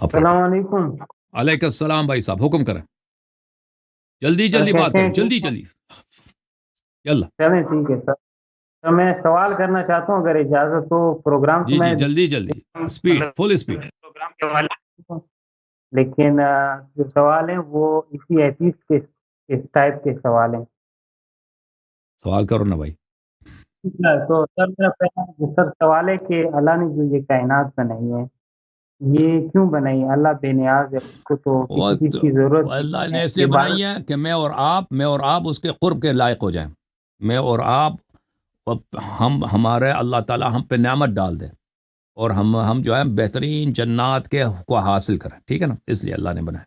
آپ السلام رکھیں. علیکم علیکم السلام بھائی صاحب، حکم کریں. جلدی سر، جلدی بات کیسے کریں، ہیں؟ جلدی ٹھیک ہو؟ جلدی. یلا. چلیں ٹھیک ہے سر. تو میں سوال کرنا چاہتا ہوں اگر اجازت ہو. پروگرام تو جی میں جی، جلدی جلدی، اسپیڈ، مطلب فل اسپیڈ. پروگرام کے والے، لیکن جو سوال ہیں وہ اسی ایتھیس کے اس ٹائپ کے سوال ہیں. سوال کرو نا بھائی. ٹھیک ہے، تو سر میرا پہلا سر سوال ہے کہ اللہ نے جو یہ کائنات بنائی ہے یہ کیوں بنائی ہے؟ اللہ بے نیاز ہے، اس کو تو وہ کسی چیز تو کی ضرورت بھی اللہ نہیں نے ہے. اس لیے بنائی عبادت ہے کہ میں اور آپ اس کے قرب کے لائق ہو جائیں. میں اور آپ ہمارے اللہ تعالیٰ ہم پہ نعمت ڈال دے اور ہم جو ہے بہترین جنات کے کو حاصل کریں. ٹھیک ہے نا، اس لیے اللہ نے بنایا.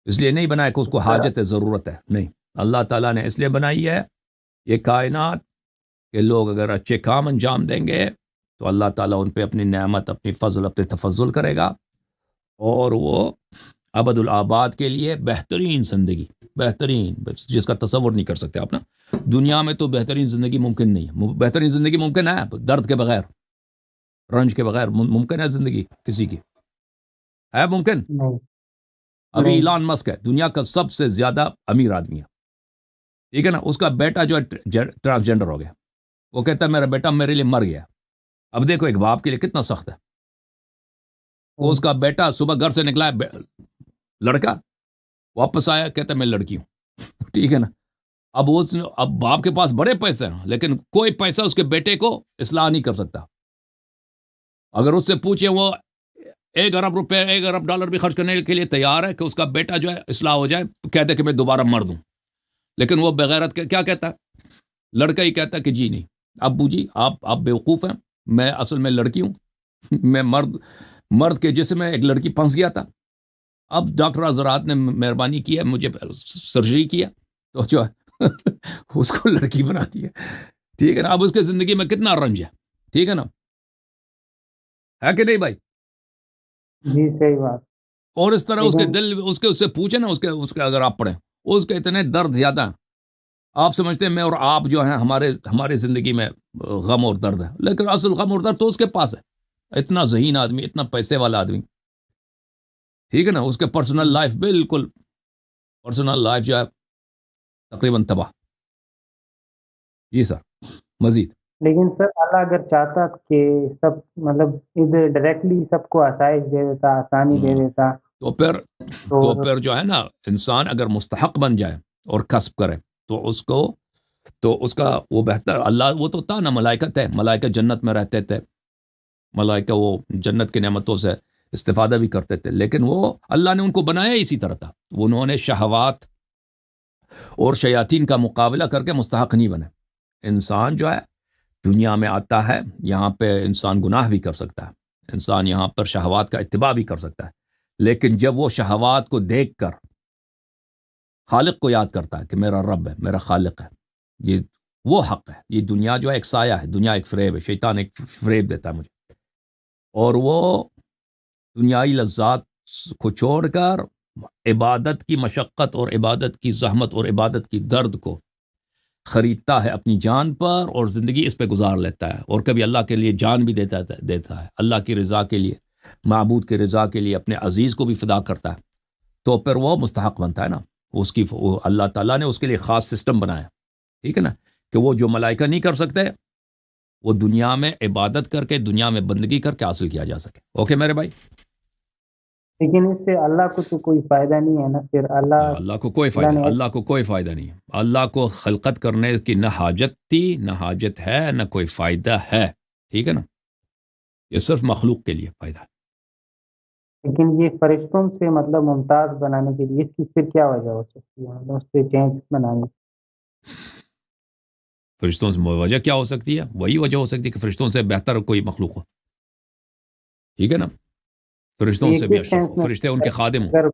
اس لیے نہیں بنایا کہ اس کو سر. حاجت ہے، ضرورت ہے، نہیں. اللہ تعالیٰ نے اس لیے بنائی ہے یہ کائنات کہ لوگ اگر اچھے کام انجام دیں گے تو اللہ تعالیٰ ان پہ اپنی نعمت، اپنی فضل، اپنے تفضل کرے گا اور وہ ابد الآباد کے لیے بہترین زندگی، بہترین جس کا تصور نہیں کر سکتے آپ نا. دنیا میں تو بہترین زندگی ممکن نہیں ہے. بہترین زندگی ممکن ہے درد کے بغیر، رنج کے بغیر ممکن ہے زندگی کسی کی؟ ہے ممکن؟ نہیں ابھی نہیں ایلان مسک ہے دنیا کا سب سے زیادہ امیر آدمی ہے. ٹھیک ہے نا، اس کا بیٹا جو ہے ٹرانسجینڈر ہو گیا. وہ کہتا ہے میرا بیٹا میرے لیے مر گیا. اب دیکھو ایک باپ کے لیے کتنا سخت ہے. وہ اس کا بیٹا صبح گھر سے نکلا ہے لڑکا، واپس آیا کہتا ہے میں لڑکی ہوں. ٹھیک ہے نا. اب باپ کے پاس بڑے پیسے ہیں لیکن کوئی پیسہ اس کے بیٹے کو اصلاح نہیں کر سکتا. اگر اس سے پوچھے وہ 1 ارب روپے، $1 ارب بھی خرچ کرنے کے لیے تیار ہے کہ اس کا بیٹا جو ہے اصلاح ہو جائے. کہتے کہ میں دوبارہ مر دوں. لیکن وہ بغیرت کیا کہتا ہے؟ لڑکا ہی کہتا ہے کہ جی نہیں ابو جی، آپ بیوقوف ہیں، میں اصل میں لڑکی ہوں. میں مرد کے جسم میں ایک لڑکی پھنس گیا تھا. اب ڈاکٹر حضرات نے مہربانی کی ہے، مجھے سرجری کیا تو جو ہے اس کو لڑکی بنا دی ہے. ٹھیک ہے نا. اب اس کے زندگی میں کتنا رنج ہے. ٹھیک ہے نا، ہے کہ نہیں بھائی؟ جی صحیح بات. اور اس طرح اس کے لیکن دل اس سے پوچھیں نا، اس کے اگر آپ پڑھیں اس کے اتنے درد زیادہ ہیں. آپ سمجھتے ہیں میں اور آپ جو ہیں ہمارے زندگی میں غم اور درد ہے، لیکن اصل غم اور درد تو اس کے پاس ہے. اتنا ذہین آدمی، اتنا پیسے والا آدمی. ٹھیک ہے نا. اس کے پرسنل لائف بالکل، پرسنل لائف جو ہے تقریباً تباہ. جی سر، مزید. لیکن سر اللہ اگر چاہتا کہ سب مطلب ادھر ڈائریکٹلی سب کو آسائش دے دیتا، آسانی دے دیتا تو پھر تو تو پھر جو ہے نا انسان اگر مستحق بن جائے اور کسب کرے تو اس کا وہ بہتر. اللہ وہ تو تھا نا، ملائکت ہے، ملائکہ جنت میں رہتے تھے، ملائکہ وہ جنت کی نعمتوں سے استفادہ بھی کرتے تھے، لیکن وہ اللہ نے ان کو بنایا اسی طرح تھا. انہوں نے شہوات اور شیاطین کا مقابلہ کر کے مستحق نہیں بنے. انسان جو ہے دنیا میں آتا ہے، یہاں پہ انسان گناہ بھی کر سکتا ہے، انسان یہاں پر شہوات کا اتباع بھی کر سکتا ہے، لیکن جب وہ شہوات کو دیکھ کر خالق کو یاد کرتا ہے کہ میرا رب ہے، میرا خالق ہے، یہ وہ حق ہے. یہ دنیا جو ہے ایک سایہ ہے، دنیا ایک فریب ہے، شیطان ایک فریب دیتا ہے مجھے. اور وہ دنیائی لذات کو چھوڑ کر عبادت کی مشقت اور عبادت کی زحمت اور عبادت کی درد کو خریدتا ہے اپنی جان پر اور زندگی اس پہ گزار لیتا ہے. اور کبھی اللہ کے لیے جان بھی دیتا ہے، اللہ کی رضا کے لیے، معبود کی رضا کے لیے اپنے عزیز کو بھی فدا کرتا ہے. تو پھر وہ مستحق بنتا ہے نا. اللہ تعالیٰ نے اس کے لیے خاص سسٹم بنایا. ٹھیک ہے نا، کہ وہ جو ملائکہ نہیں کر سکتے وہ دنیا میں عبادت کر کے، دنیا میں بندگی کر کے حاصل کیا جا سکے. اوکے میرے بھائی؟ لیکن اس سے اللہ کو تو کوئی فائدہ نہیں ہے نا. پھر اللہ کو کوئی اللہ فائدہ نے اللہ کو کوئی فائدہ نہیں ہے. اللہ کو خلقت کرنے کی نہ حاجت تھی، نہ حاجت ہے، نہ کوئی فائدہ ہے. ٹھیک ہے نا. یہ صرف مخلوق کے لیے فائدہ ہے. لیکن یہ فرشتوں سے مطلب ممتاز بنانے کے لیے اس کی پھر کیا وجہ ہو سکتی ہے؟ مطلب اس سے چینج بنانے فرشتوں سے وجہ کیا ہو سکتی ہے؟ وہی وجہ ہو سکتی ہے کہ فرشتوں سے بہتر کوئی مخلوق ہو. ٹھیک ہے نا. فرشتوں یہ سے بھی کس اشرف ہو، سینس میں فرشتے ان کے خادم ہوں. اگر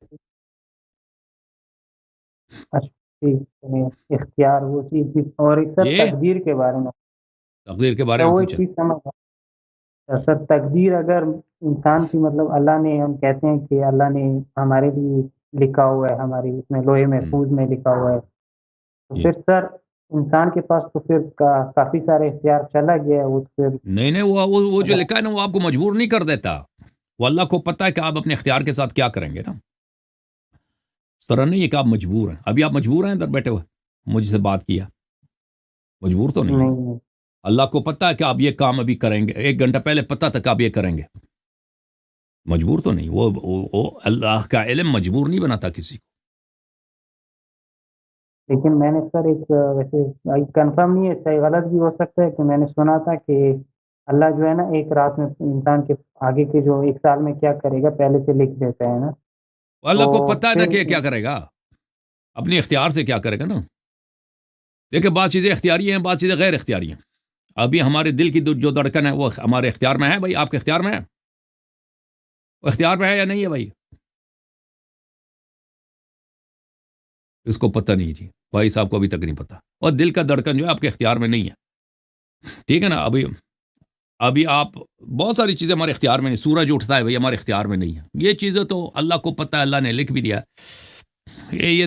اختیار وہ چیز اور ایک سر یہ تقدیر کے بارے میں تقدیر کے بارے تو میں وہ ایک پوچھا. چیز سمجھ سر. تقدیر اگر انسان کی مطلب اللہ نے، ہم کہتے ہیں کہ اللہ نے ہمارے لیے لکھا ہوا ہے، ہماری اس میں لوہے محفوظ میں لکھا ہوا ہے، تو یہ پھر سر انسان کے پاس تو پھر کافی سارے اختیار چلا گیا ہے وہ پھر نہیں وہ جو لکھا ہے نا وہ آپ کو مجبور نہیں کر دیتا. وہ اللہ کو پتہ ہے کہ آپ اپنے اختیار کے ساتھ کیا کریں گے نا. اس طرح نہیں ہے کہ آپ مجبور ہیں. ابھی آپ مجبور ہیں ادھر بیٹھے ہوئے مجھ سے بات کیا؟ مجبور تو نہیں ہے نا. نہیں اللہ کو پتہ ہے کہ آپ یہ کام ابھی کریں گے، 1 گھنٹہ پہلے پتہ تھا کہ آپ یہ کریں گے. مجبور تو نہیں. وہ اللہ کا علم مجبور نہیں بناتا کسی کو. لیکن میں نے سر ایک ویسے کنفرم نہیں ہے، صحیح غلط بھی ہو سکتا ہے، کہ میں نے سنا تھا کہ اللہ جو ہے نا ایک رات میں انسان کے آگے کے جو 1 سال میں کیا کرے گا پہلے سے لکھ دیتا ہے نا. اللہ تو کو پتہ ہے نا پھر کہ یہ کیا کرے گا، اپنی اختیار سے کیا کرے گا نا. دیکھیں بعض چیزیں اختیاری ہیں، بعض چیزیں غیر اختیاری ہیں. ابھی ہمارے دل کی جو دھڑکن ہے وہ ہمارے اختیار میں ہے بھائی. آپ کے اختیار میں ہے؟ وہ اختیار میں ہے یا نہیں ہے بھائی؟ اس کو پتہ نہیں جی، بھائی صاحب کو ابھی تک نہیں پتہ. اور دل کا دھڑکن جو ہے آپ کے اختیار میں نہیں ہے، ٹھیک ہے نا. ابھی آپ بہت ساری چیزیں ہمارے اختیار میں نہیں. سورج اٹھتا ہے بھائی ہمارے اختیار میں نہیں ہے. یہ چیزیں تو اللہ کو پتہ ہے، اللہ نے لکھ بھی دیا. یہ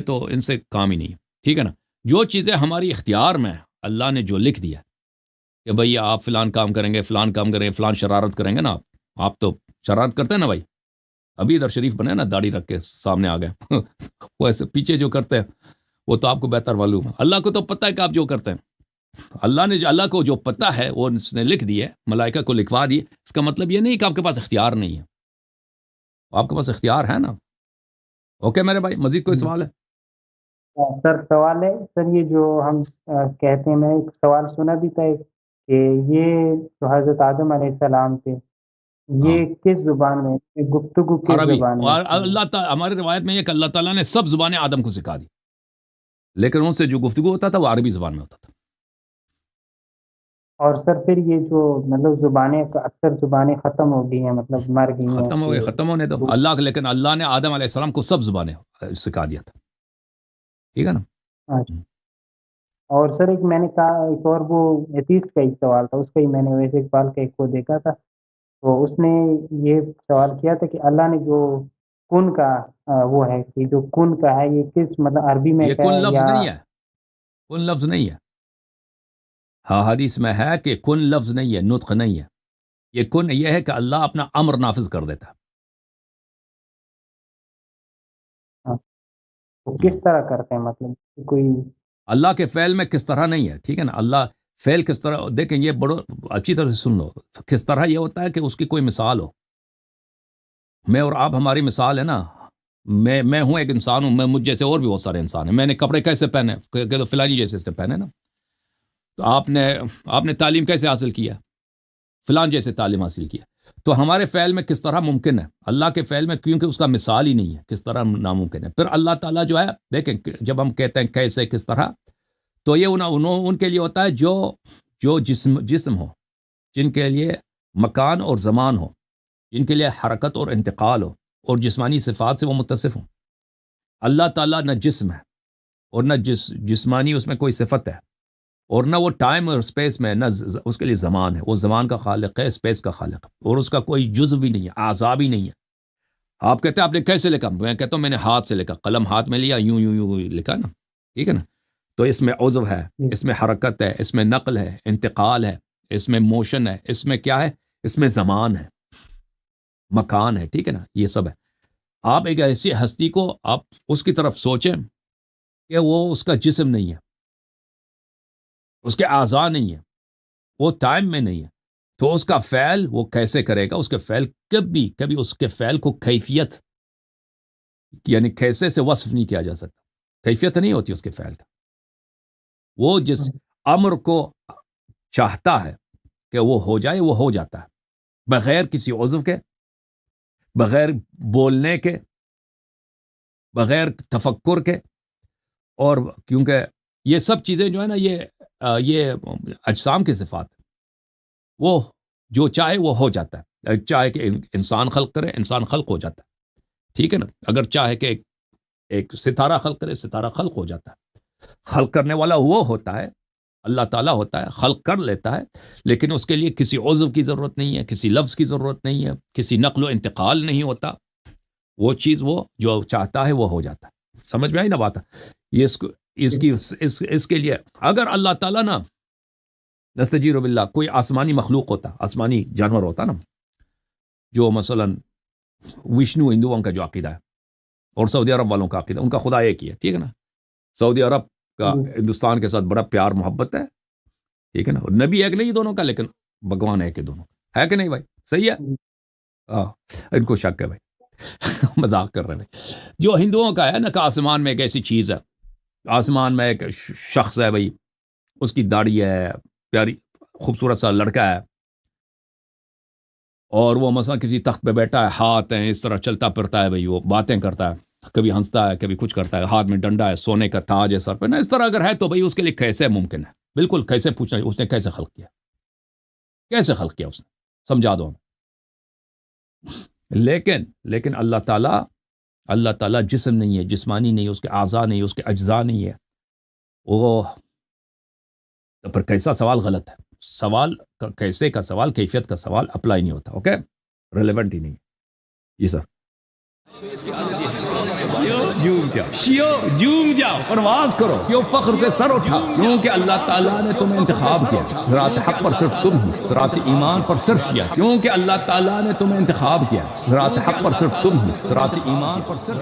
تو ان سے کام ہی نہیں ہے، ٹھیک ہے نا. جو چیزیں ہماری اختیار میں اللہ نے جو لکھ دیا کہ بھئی آپ فلان کام کریں گے، فلان کام کریں گے، فلان شرارت کریں گے نا. آپ تو شرارت کرتے ہیں نا بھائی. ابھی ادھر شریف بنے نا، داڑھی رکھ کے سامنے آ گئے. وہ ایسے پیچھے جو کرتے ہیں وہ تو آپ کو بہتر معلوم ہے. اللہ کو تو پتہ ہے کہ آپ جو کرتے ہیں. اللہ کو جو پتہ ہے وہ اس نے لکھ دی ہے، ملائکہ کو لکھوا دی. اس کا مطلب یہ نہیں کہ آپ کے پاس اختیار نہیں ہے. آپ کے پاس اختیار ہے نا. اوکے میرے بھائی، مزید کوئی سوال ہے؟ سر سوال ہے سر، یہ جو ہم کہتے ہیں، میں ایک سوال سنا بھی تھا کہ یہ جو حضرت آدم علیہ السلام تھے، ہاں، یہ کس زبان میں، گفتگو کس عربی. زبان میں اور کی ہے؟ اللہ تعالیٰ ہماری روایت میں یہ کہ اللہ تعالیٰ نے سب زبانیں آدم کو سکھا دی، لیکن ان سے جو گفتگو ہوتا تھا وہ عربی زبان میں ہوتا تھا. اور سر پھر یہ جو مطلب زبانیں، اکثر زبانیں ختم ہو گئی ہیں، مطلب مر گئی ہیں ختم ہو گئے، ختم ہونے دو اللہ. لیکن اللہ نے آدم علیہ السلام کو سب زبانیں سکھا دیا تھا، ٹھیک ہے نا. اچھا. اور سر ایک میں نے کہا، ایک اور وہ حدیث کا ایک سوال تھا، اس کا ہی میں نے ویسے اقبال کا ایک کو دیکھا تھا. تو اس نے یہ سوال کیا تھا کہ اللہ نے جو کن کا وہ ہے کہ جو کن کا ہے، یہ کس مطلب عربی میں یہ کا کن ہے لفظ یا نہیں ہے، کن لفظ نہیں ہے. ہاں حدیث میں ہے کہ کن لفظ نہیں ہے، نطق نہیں ہے. یہ کن یہ ہے کہ اللہ اپنا امر نافذ کر دیتا. وہ کس طرح کرتے ہیں، مطلب کوئی اللہ کے فعل میں کس طرح نہیں ہے، ٹھیک ہے نا. اللہ فعل کس طرح، دیکھیں یہ بڑو اچھی طرح سے سن لو. کس طرح یہ ہوتا ہے کہ اس کی کوئی مثال ہو. میں اور آپ ہماری مثال ہے نا. میں ہوں ایک انسان ہوں، میں مجھ جیسے اور بھی بہت سارے انسان ہیں. میں نے کپڑے کیسے پہنے کہ تو فلانی جیسے سے پہنے نا. تو آپ نے تعلیم کیسے حاصل کیا؟ فلان جیسے تعلیم حاصل کیا. تو ہمارے فعل میں کس طرح ممکن ہے، اللہ کے فعل میں کیونکہ اس کا مثال ہی نہیں ہے، کس طرح ناممکن ہے. پھر اللہ تعالیٰ جو ہے دیکھیں، جب ہم کہتے ہیں کیسے کس طرح، تو یہ ان کے لیے ہوتا ہے جو جسم ہو، جن کے لیے مکان اور زمان ہو، جن کے لیے حرکت اور انتقال ہو، اور جسمانی صفات سے وہ متصف ہوں. اللہ تعالیٰ نہ جسم ہے اور نہ جسمانی اس میں کوئی صفت ہے، اور نہ وہ ٹائم اور اسپیس میں، نہ اس کے لیے زمان ہے. وہ زمان کا خالق ہے، اسپیس کا خالق ہے، اور اس کا کوئی جزو بھی نہیں ہے، اعضاء بھی نہیں ہے. آپ کہتے ہیں آپ نے کیسے لکھا؟ میں کہتا ہوں میں نے ہاتھ سے لکھا، قلم ہاتھ میں لیا، یوں یوں یوں لکھا نا، ٹھیک ہے نا. تو اس میں عضو ہے، اس میں حرکت ہے، اس میں نقل ہے، انتقال ہے، اس میں موشن ہے، اس میں کیا ہے، اس میں زمان ہے، مکان ہے، ٹھیک ہے نا. یہ سب ہے. آپ ایک ایسی ہستی کو آپ اس کی طرف سوچیں کہ وہ اس کا جسم نہیں ہے، اس کے اعضاء نہیں ہے، وہ ٹائم میں نہیں ہے. تو اس کا فعل وہ کیسے کرے گا؟ اس کے فعل کبھی اس کے فعل کو کیفیت، یعنی کیسے سے وصف نہیں کیا جا سکتا. کیفیت نہیں ہوتی اس کے فعل کا. وہ جس امر کو چاہتا ہے کہ وہ ہو جائے، وہ ہو جاتا ہے، بغیر کسی عضو کے، بغیر بولنے کے، بغیر تفکر کے. اور کیونکہ یہ سب چیزیں جو ہے نا، یہ اجسام کی صفات ہے. وہ جو چاہے وہ ہو جاتا ہے. چاہے کہ انسان خلق کرے، انسان خلق ہو جاتا ہے، ٹھیک ہے نا. اگر چاہے کہ ایک ستارہ خلق کرے، ستارہ خلق ہو جاتا ہے. خلق کرنے والا وہ ہوتا ہے، اللہ تعالیٰ ہوتا ہے، خلق کر لیتا ہے. لیکن اس کے لیے کسی عضو کی ضرورت نہیں ہے، کسی لفظ کی ضرورت نہیں ہے، کسی نقل و انتقال نہیں ہوتا. وہ چیز وہ جو چاہتا ہے وہ ہو جاتا ہے. سمجھ میں آئی نا بات؟ یہ اس کے لیے اگر اللہ تعالیٰ نا نستجیر باللہ کوئی آسمانی مخلوق ہوتا، آسمانی جانور ہوتا نا، جو مثلا وشنو ہندوؤں کا جو عقیدہ ہے اور سعودی عرب والوں کا عقیدہ، ان کا خدا ایک ہی ہے، ٹھیک ہے نا. سعودی عرب کا ہندوستان کے ساتھ بڑا پیار محبت ہے، ٹھیک ہے نا. اور نبی ایک نہیں دونوں کا، لیکن بھگوان ایک ہے دونوں کا، ہے کہ نہیں بھائی؟ صحیح ہے. ان کو شک ہے بھائی مذاق کر رہے ہیں بھائی. جو ہندوؤں کا ہے نا کہ آسمان میں ایک ایسی چیز ہے، آسمان میں ایک شخص ہے بھائی، اس کی داڑھی ہے، پیاری خوبصورت سا لڑکا ہے، اور وہ مثلا کسی تخت پہ بیٹھا ہے، ہاتھ ہیں اس طرح چلتا پھرتا ہے بھائی، وہ باتیں کرتا ہے، کبھی ہنستا ہے کبھی کچھ کرتا ہے، ہاتھ میں ڈنڈا ہے، سونے کا تاج ہے سر پہ نا. اس طرح اگر ہے تو بھائی اس کے لیے کیسے ممکن ہے؟ بالکل کیسے پوچھنا، اس نے کیسے خلق کیا، کیسے خلق کیا اس نے، سمجھا دو ہمیں. لیکن اللہ تعالیٰ جسم نہیں ہے، جسمانی نہیں ہے، اس کے اعضاء نہیں ہے، اس کے اجزاء نہیں ہے. وہ تو پھر کیسا سوال غلط ہے. سوال کیسے کا سوال، کیفیت کا سوال اپلائی نہیں ہوتا، اوکے، ریلیونٹ ہی نہیں ہے. جی سر. جھوم جاؤ، پرواز کرو، کیوں فخر سے سر اٹھا، کیونکہ اللہ تعالیٰ نے تمہیں انتخاب کیا. صراط حق پر صرف تم ہی، صراط ایمان پر صرف کیا، کیونکہ اللہ تعالیٰ نے تمہیں انتخاب کیا. صراط حق پر صرف تم ہی، صراط ایمان پر صرف